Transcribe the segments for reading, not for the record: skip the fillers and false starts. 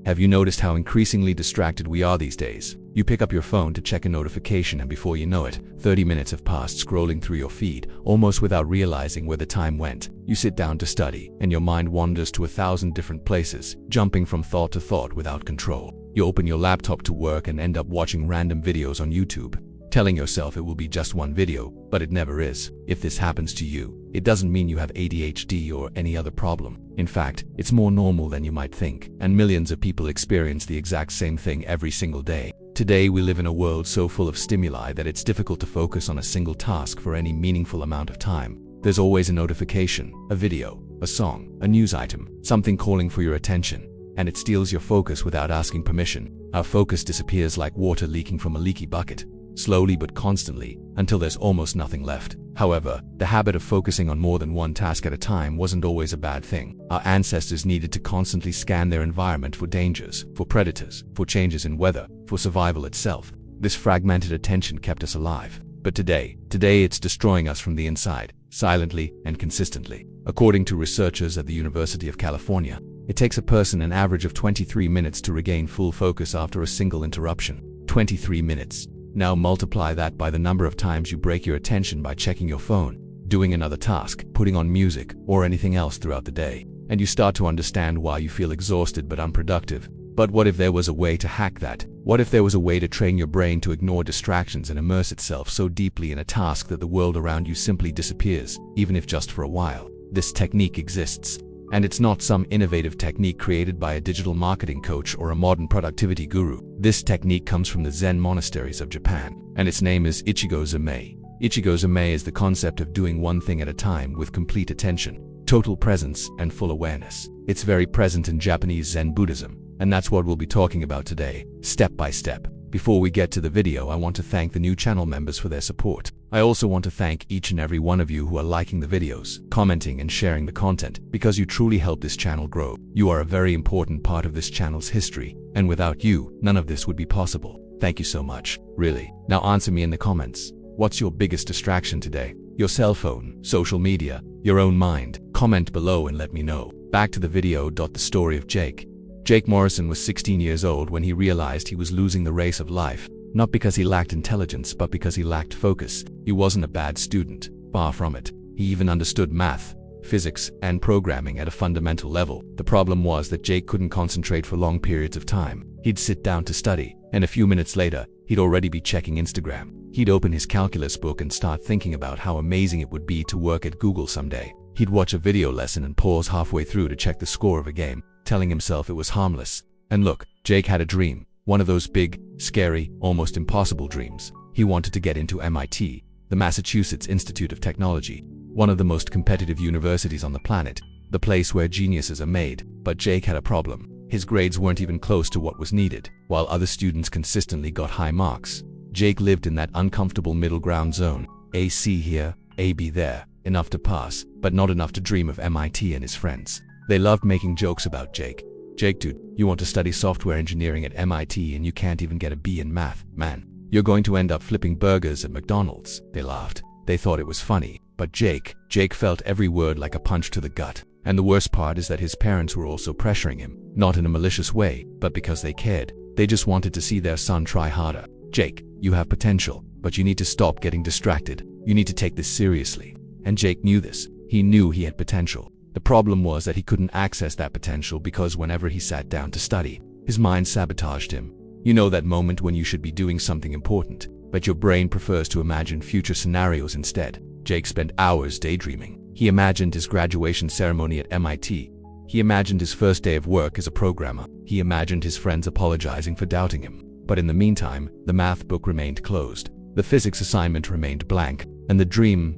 Have you noticed how increasingly distracted we are these days? You pick up your phone to check a notification and before you know it, 30 minutes have passed scrolling through your feed, almost without realizing where the time went. You sit down to study, and your mind wanders to 1,000 different places, jumping from thought to thought without control. You open your laptop to work and end up watching random videos on YouTube, telling yourself it will be just one video, but it never is. If this happens to you, it doesn't mean you have ADHD or any other problem. In fact, it's more normal than you might think, and millions of people experience the exact same thing every single day. Today we live in a world so full of stimuli that it's difficult to focus on a single task for any meaningful amount of time. There's always a notification, a video, a song, a news item, something calling for your attention, and it steals your focus without asking permission. Our focus disappears like water leaking from a leaky bucket, slowly but constantly, until there's almost nothing left. However, the habit of focusing on more than one task at a time wasn't always a bad thing. Our ancestors needed to constantly scan their environment for dangers, for predators, for changes in weather, for survival itself. This fragmented attention kept us alive. But today it's destroying us from the inside, silently and consistently. According to researchers at the University of California, it takes a person an average of 23 minutes to regain full focus after a single interruption. 23 minutes. Now multiply that by the number of times you break your attention by checking your phone, doing another task, putting on music, or anything else throughout the day, and you start to understand why you feel exhausted but unproductive. But what if there was a way to hack that? What if there was a way to train your brain to ignore distractions and immerse itself so deeply in a task that the world around you simply disappears, even if just for a while? This technique exists. And it's not some innovative technique created by a digital marketing coach or a modern productivity guru. This technique comes from the Zen monasteries of Japan, and its name is Ichigyo-Zammai. Ichigyo-Zammai is the concept of doing one thing at a time with complete attention, total presence, and full awareness. It's very present in Japanese Zen Buddhism, and that's what we'll be talking about today, step by step. Before we get to the video, I want to thank the new channel members for their support. I also want to thank each and every one of you who are liking the videos, commenting and sharing the content, because you truly help this channel grow. You are a very important part of this channel's history, and without you, none of this would be possible. Thank you so much, really. Now answer me in the comments. What's your biggest distraction today? Your cell phone, social media, your own mind? Comment below and let me know. Back to the video. The story of Jake. Jake Morrison was 16 years old when he realized he was losing the race of life, not because he lacked intelligence but because he lacked focus. He wasn't a bad student, far from it. He even understood math, physics, and programming at a fundamental level. The problem was that Jake couldn't concentrate for long periods of time. He'd sit down to study, and a few minutes later, he'd already be checking Instagram. He'd open his calculus book and start thinking about how amazing it would be to work at Google someday. He'd watch a video lesson and pause halfway through to check the score of a game, telling himself it was harmless. And look, Jake had a dream, one of those big, scary, almost impossible dreams. He wanted to get into MIT, the Massachusetts Institute of Technology, one of the most competitive universities on the planet, the place where geniuses are made. But Jake had a problem. His grades weren't even close to what was needed. While other students consistently got high marks, Jake lived in that uncomfortable middle ground zone. A C here, A B there, enough to pass, but not enough to dream of MIT and his friends. They loved making jokes about Jake. Jake, dude, you want to study software engineering at MIT and you can't even get a B in math, man. You're going to end up flipping burgers at McDonald's. They laughed. They thought it was funny. But Jake felt every word like a punch to the gut. And the worst part is that his parents were also pressuring him, not in a malicious way, but because they cared. They just wanted to see their son try harder. Jake, you have potential, but you need to stop getting distracted. You need to take this seriously. And Jake knew this. He knew he had potential. The problem was that he couldn't access that potential because whenever he sat down to study, his mind sabotaged him. You know that moment when you should be doing something important, but your brain prefers to imagine future scenarios instead. Jake spent hours daydreaming. He imagined his graduation ceremony at MIT. He imagined his first day of work as a programmer. He imagined his friends apologizing for doubting him. But in the meantime, the math book remained closed. The physics assignment remained blank, and the dream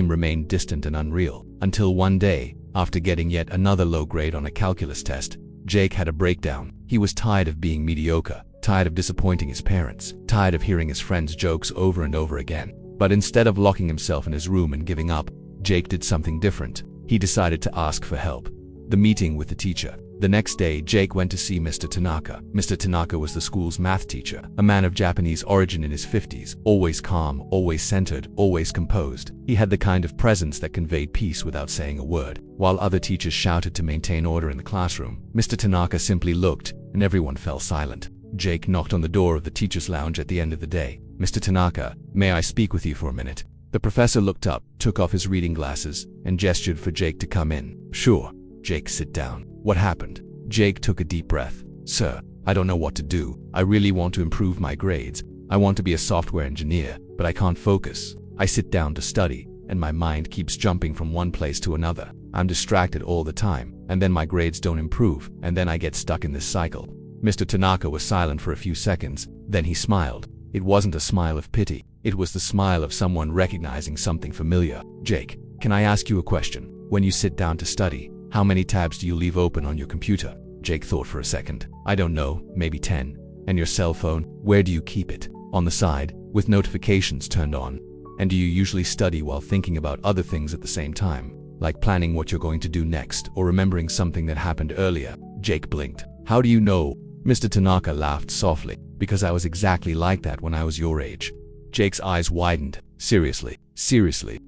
remained distant and unreal. Until one day, after getting yet another low grade on a calculus test, Jake had a breakdown. He was tired of being mediocre, tired of disappointing his parents, tired of hearing his friends' jokes over and over again. But instead of locking himself in his room and giving up, Jake did something different. He decided to ask for help. The meeting with the teacher. The next day, Jake went to see Mr. Tanaka. Mr. Tanaka was the school's math teacher, a man of Japanese origin in his 50s, always calm, always centered, always composed. He had the kind of presence that conveyed peace without saying a word. While other teachers shouted to maintain order in the classroom, Mr. Tanaka simply looked, and everyone fell silent. Jake knocked on the door of the teacher's lounge at the end of the day. "Mr. Tanaka, may I speak with you for a minute?" The professor looked up, took off his reading glasses, and gestured for Jake to come in. "Sure." "Jake, sit down." "What happened?" Jake took a deep breath. "Sir, I don't know what to do. I really want to improve my grades. I want to be a software engineer, but I can't focus. I sit down to study, and my mind keeps jumping from one place to another. I'm distracted all the time, and then my grades don't improve, and then I get stuck in this cycle." Mr. Tanaka was silent for a few seconds, then he smiled. It wasn't a smile of pity, it was the smile of someone recognizing something familiar. "Jake, can I ask you a question? When you sit down to study, how many tabs do you leave open on your computer?" Jake thought for a second. "I don't know, maybe 10. "And your cell phone, where do you keep it?" "On the side, with notifications turned on." "And do you usually study while thinking about other things at the same time, like planning what you're going to do next or remembering something that happened earlier?" Jake blinked. "How do you know?" Mr. Tanaka laughed softly. "Because I was exactly like that when I was your age." Jake's eyes widened. Seriously,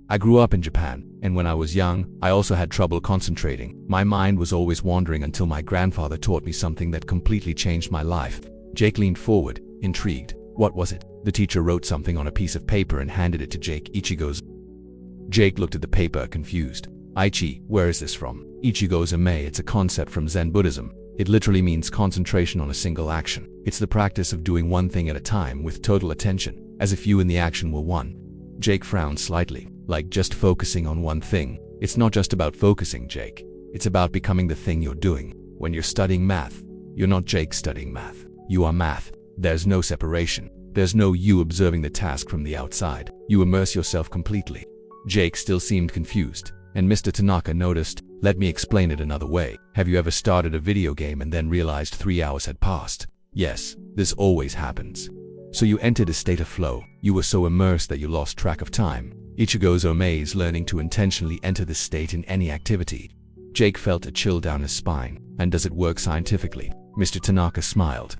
I grew up in Japan, and when I was young, I also had trouble concentrating. My mind was always wandering until my grandfather taught me something that completely changed my life." Jake leaned forward, intrigued. "What was it?" The teacher wrote something on a piece of paper and handed it to Jake. Jake looked at the paper, confused. Where is this from?" "Ichigyo-Zammai, it's a concept from Zen Buddhism. It literally means concentration on a single action. It's the practice of doing one thing at a time with total attention, as if you and the action were one." Jake frowned slightly. "Like just focusing on one thing?" "It's not just about focusing, Jake. It's about becoming the thing you're doing. When you're studying math, you're not Jake studying math. You are math. There's no separation. There's no you observing the task from the outside. You immerse yourself completely." Jake still seemed confused, and Mr. Tanaka noticed. "Let me explain it another way. Have you ever started a video game and then realized 3 hours had passed?" "Yes, this always happens." "So you entered a state of flow. You were so immersed that you lost track of time." Ichigyo-Zammai is learning to intentionally enter this state in any activity. Jake felt a chill down his spine. "And does it work scientifically?" Mr. Tanaka smiled.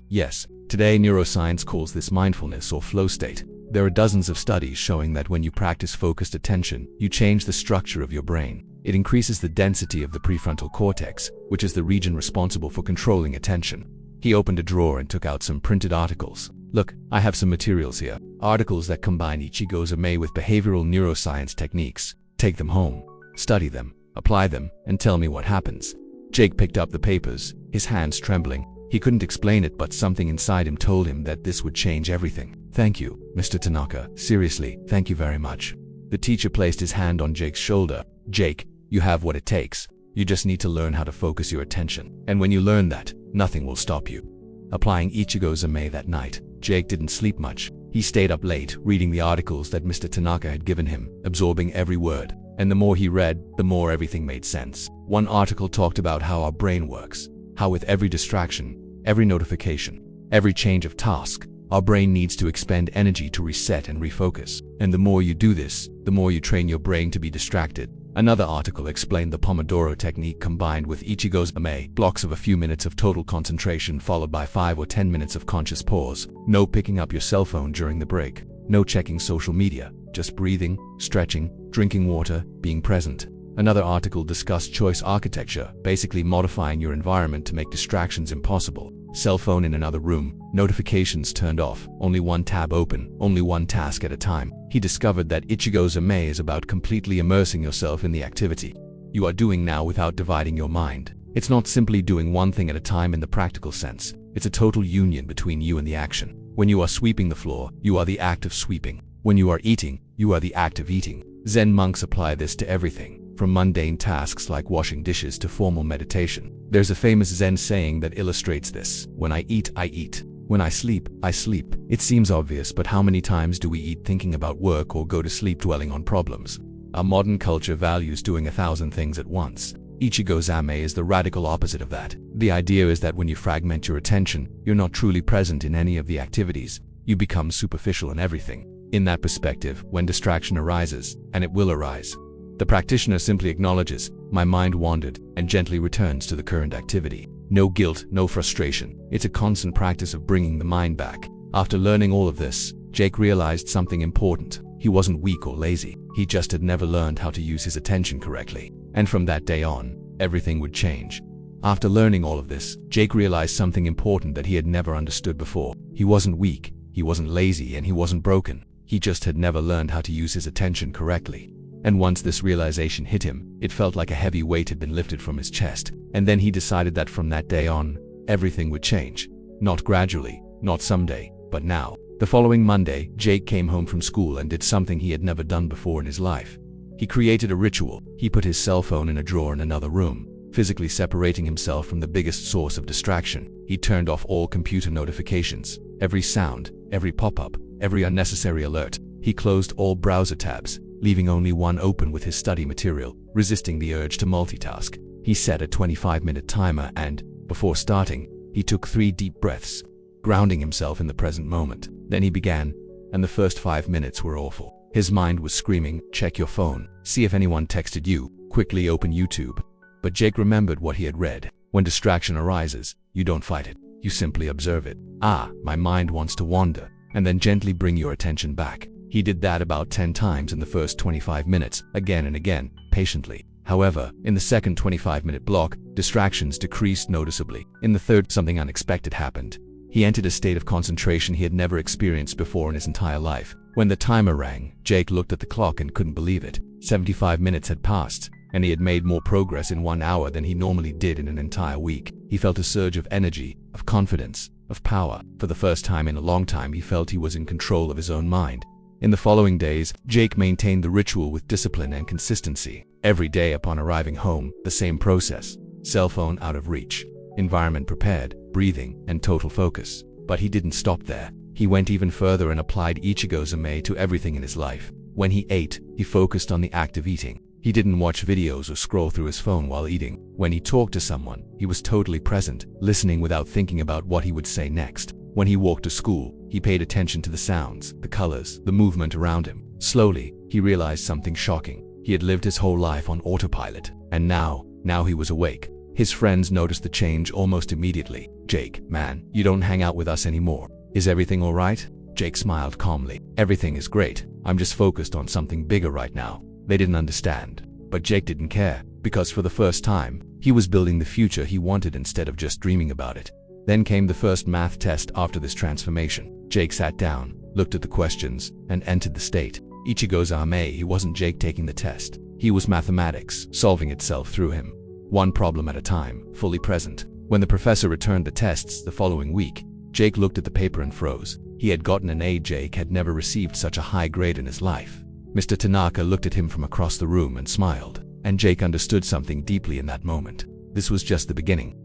Yes. Today neuroscience calls this mindfulness or flow state. There are dozens of studies showing that when you practice focused attention, you change the structure of your brain. It increases the density of the prefrontal cortex, which is the region responsible for controlling attention." He opened a drawer and took out some printed articles. "Look, I have some materials here. Articles that combine Ichigyo-Zammai with behavioral neuroscience techniques. Take them home, study them, apply them, and tell me what happens." Jake picked up the papers, his hands trembling. He couldn't explain it, but something inside him told him that this would change everything. "Thank you, Mr. Tanaka. Seriously, thank you very much." The teacher placed his hand on Jake's shoulder. "Jake, you have what it takes. You just need to learn how to focus your attention. And when you learn that, nothing will stop you." Applying Ichigyo-Zammai that night, Jake didn't sleep much. He stayed up late, reading the articles that Mr. Tanaka had given him, absorbing every word. And the more he read, the more everything made sense. One article talked about how our brain works, how with every distraction, every notification, every change of task, our brain needs to expend energy to reset and refocus. And the more you do this, the more you train your brain to be distracted. Another article explained the Pomodoro technique combined with Ichigyo-Zammai, blocks of a few minutes of total concentration followed by 5 or 10 minutes of conscious pause. No picking up your cell phone during the break. No checking social media. Just breathing, stretching, drinking water, being present. Another article discussed choice architecture, basically modifying your environment to make distractions impossible. Cell phone in another room, notifications turned off, only one tab open, only one task at a time. He discovered that Ichigyo-Zammai is about completely immersing yourself in the activity you are doing now without dividing your mind. It's not simply doing one thing at a time in the practical sense. It's a total union between you and the action. When you are sweeping the floor, you are the act of sweeping. When you are eating, you are the act of eating. Zen monks apply this to everything, from mundane tasks like washing dishes to formal meditation. There's a famous Zen saying that illustrates this: "When I eat, I eat. When I sleep, I sleep." It seems obvious, but how many times do we eat thinking about work or go to sleep dwelling on problems? Our modern culture values doing 1,000 things at once. Ichigyo-Zammai is the radical opposite of that. The idea is that when you fragment your attention, you're not truly present in any of the activities. You become superficial in everything. In that perspective, when distraction arises, and it will arise, the practitioner simply acknowledges, "My mind wandered," and gently returns to the current activity. No guilt, no frustration. It's a constant practice of bringing the mind back. After learning all of this, Jake realized something important. He wasn't weak or lazy. He just had never learned how to use his attention correctly. And from that day on, everything would change. After learning all of this, Jake realized something important that he had never understood before. He wasn't weak, he wasn't lazy, and he wasn't broken. He just had never learned how to use his attention correctly. And once this realization hit him, it felt like a heavy weight had been lifted from his chest. And then he decided that from that day on, everything would change. Not gradually, not someday, but now. The following Monday, Jake came home from school and did something he had never done before in his life. He created a ritual. He put his cell phone in a drawer in another room, physically separating himself from the biggest source of distraction. He turned off all computer notifications, every sound, every pop-up, every unnecessary alert. He closed all browser tabs, leaving only one open with his study material, resisting the urge to multitask. He set a 25-minute timer and, before starting, he took 3 deep breaths, grounding himself in the present moment. Then he began, and the first 5 minutes were awful. His mind was screaming, check your phone, see if anyone texted you, quickly open YouTube. But Jake remembered what he had read. When distraction arises, you don't fight it, you simply observe it. My mind wants to wander, and then gently bring your attention back. He did that about 10 times in the first 25 minutes, again and again, patiently. However, in the second 25-minute block, distractions decreased noticeably. In the third, something unexpected happened. He entered a state of concentration he had never experienced before in his entire life. When the timer rang, Jake looked at the clock and couldn't believe it. 75 minutes had passed, and he had made more progress in 1 hour than he normally did in an entire week. He felt a surge of energy, of confidence, of power. For the first time in a long time, he felt he was in control of his own mind. In the following days, Jake maintained the ritual with discipline and consistency. Every day upon arriving home, the same process. Cell phone out of reach, environment prepared, breathing, and total focus. But he didn't stop there. He went even further and applied Ichigyo-Zammai to everything in his life. When he ate, he focused on the act of eating. He didn't watch videos or scroll through his phone while eating. When he talked to someone, he was totally present, listening without thinking about what he would say next. When he walked to school, he paid attention to the sounds, the colors, the movement around him. Slowly, he realized something shocking. He had lived his whole life on autopilot, and now he was awake. His friends noticed the change almost immediately. Jake, man, you don't hang out with us anymore. Is everything all right? Jake smiled calmly. Everything is great. I'm just focused on something bigger right now. They didn't understand. But Jake didn't care, because for the first time, he was building the future he wanted instead of just dreaming about it. Then came the first math test after this transformation. Jake sat down, looked at the questions, and entered the state. Ichigyo-Zammai. He wasn't Jake taking the test. He was mathematics, solving itself through him. One problem at a time, fully present. When the professor returned the tests the following week, Jake looked at the paper and froze. He had gotten an A. Jake had never received such a high grade in his life. Mr. Tanaka looked at him from across the room and smiled, and Jake understood something deeply in that moment. This was just the beginning.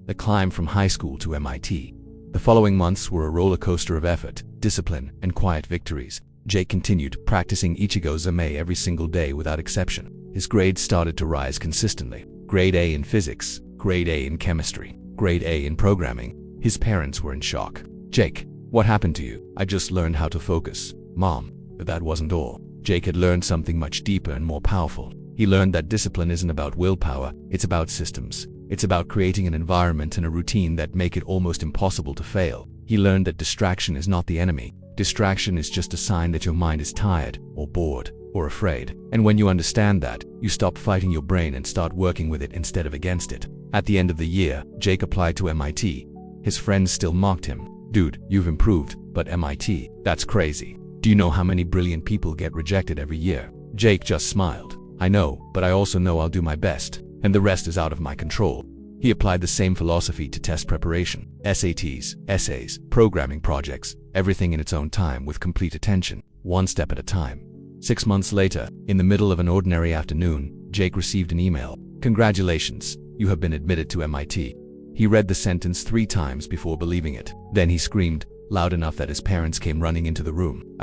The climb from high school to MIT. The following months were a roller coaster of effort, discipline, and quiet victories. Jake continued practicing Ichigyo-Zammai every single day without exception. His grades started to rise consistently. Grade A in physics, grade A in chemistry, grade A in programming. His parents were in shock. Jake, what happened to you? I just learned how to focus, Mom. But that wasn't all. Jake had learned something much deeper and more powerful. He learned that discipline isn't about willpower, it's about systems. It's about creating an environment and a routine that make it almost impossible to fail. He learned that distraction is not the enemy. Distraction is just a sign that your mind is tired, or bored, or afraid. And when you understand that, you stop fighting your brain and start working with it instead of against it. At the end of the year, Jake applied to MIT. His friends still mocked him. Dude, you've improved, but MIT, that's crazy. Do you know how many brilliant people get rejected every year? Jake just smiled. I know, but I also know I'll do my best, and the rest is out of my control. He applied the same philosophy to test preparation, SATs, essays, programming projects, everything in its own time with complete attention, one step at a time. 6 months later, in the middle of an ordinary afternoon, Jake received an email. Congratulations, you have been admitted to MIT. He read the sentence 3 times before believing it. Then he screamed, loud enough that his parents came running into the room.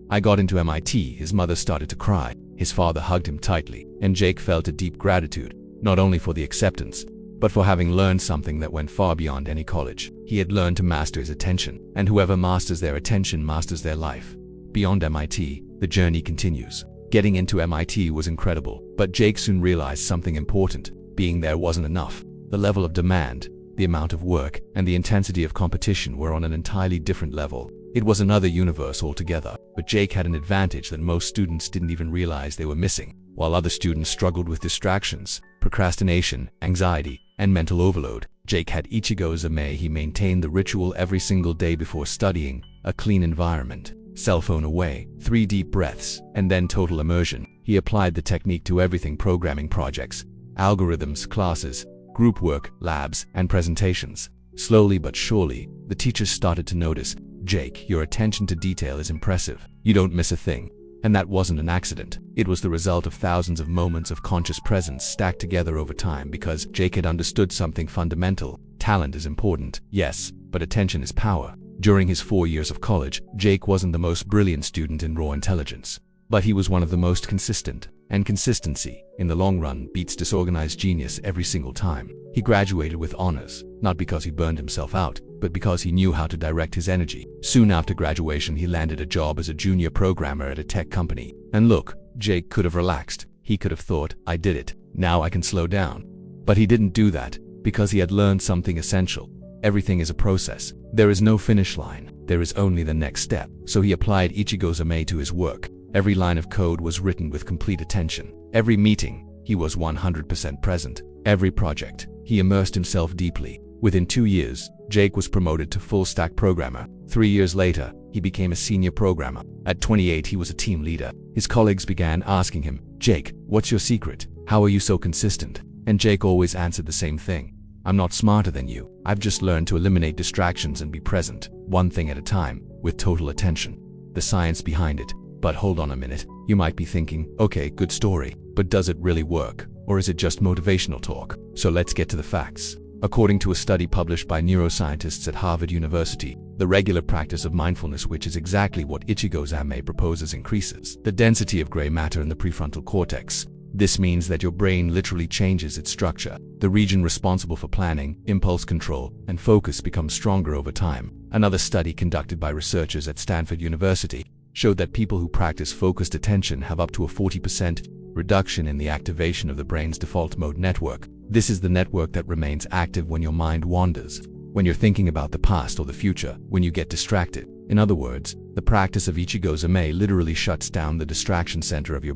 I got into MIT. His mother started to cry. His father hugged him tightly, and Jake felt a deep gratitude, not only for the acceptance, but for having learned something that went far beyond any college. He had learned to master his attention, and whoever masters their attention masters their life. Beyond MIT, the journey continues. Getting into MIT was incredible, but Jake soon realized something important. Being there wasn't enough. The level of demand, the amount of work, and the intensity of competition were on an entirely different level. It was another universe altogether, but Jake had an advantage that most students didn't even realize they were missing. While other students struggled with distractions, procrastination, anxiety, and mental overload. Jake had Ichigyo-Zammai. He maintained the ritual every single day before studying: a clean environment, cell phone away, 3 deep breaths, and then total immersion. He applied the technique to everything: programming projects, algorithms, classes, group work, labs, and presentations. Slowly but surely, the teachers started to notice, "Jake, your attention to detail is impressive. You don't miss a thing." And that wasn't an accident. It was the result of thousands of moments of conscious presence stacked together over time, because Jake had understood something fundamental. Talent is important, yes, but attention is power. During his 4 years of college, Jake wasn't the most brilliant student in raw intelligence, but he was one of the most consistent. And consistency, in the long run, beats disorganized genius every single time. He graduated with honors, not because he burned himself out, but because he knew how to direct his energy. Soon after graduation, he landed a job as a junior programmer at a tech company. And look, Jake could have relaxed. He could have thought, "I did it. Now I can slow down." But he didn't do that, because he had learned something essential. Everything is a process. There is no finish line. There is only the next step. So he applied Ichigyo-Zammai to his work. Every line of code was written with complete attention. Every meeting, he was 100% present. Every project, he immersed himself deeply. Within 2 years, Jake was promoted to full-stack programmer. 3 years later, he became a senior programmer. At 28, he was a team leader. His colleagues began asking him, "Jake, what's your secret? How are you so consistent?" And Jake always answered the same thing: "I'm not smarter than you. I've just learned to eliminate distractions and be present, one thing at a time, with total attention." The science behind it. But hold on a minute. You might be thinking, okay, good story, but does it really work? Or is it just motivational talk? So let's get to the facts. According to a study published by neuroscientists at Harvard University, the regular practice of mindfulness, which is exactly what Ichigyo-Zammai proposes, increases the density of gray matter in the prefrontal cortex. This means that your brain literally changes its structure. The region responsible for planning, impulse control, and focus becomes stronger over time. Another study conducted by researchers at Stanford University showed that people who practice focused attention have up to a 40% reduction in the activation of the brain's default mode network. This is the network that remains active when your mind wanders, when you're thinking about the past or the future, when you get distracted. In other words, the practice of Ichigyo-Zammai literally shuts down the distraction center of your brain.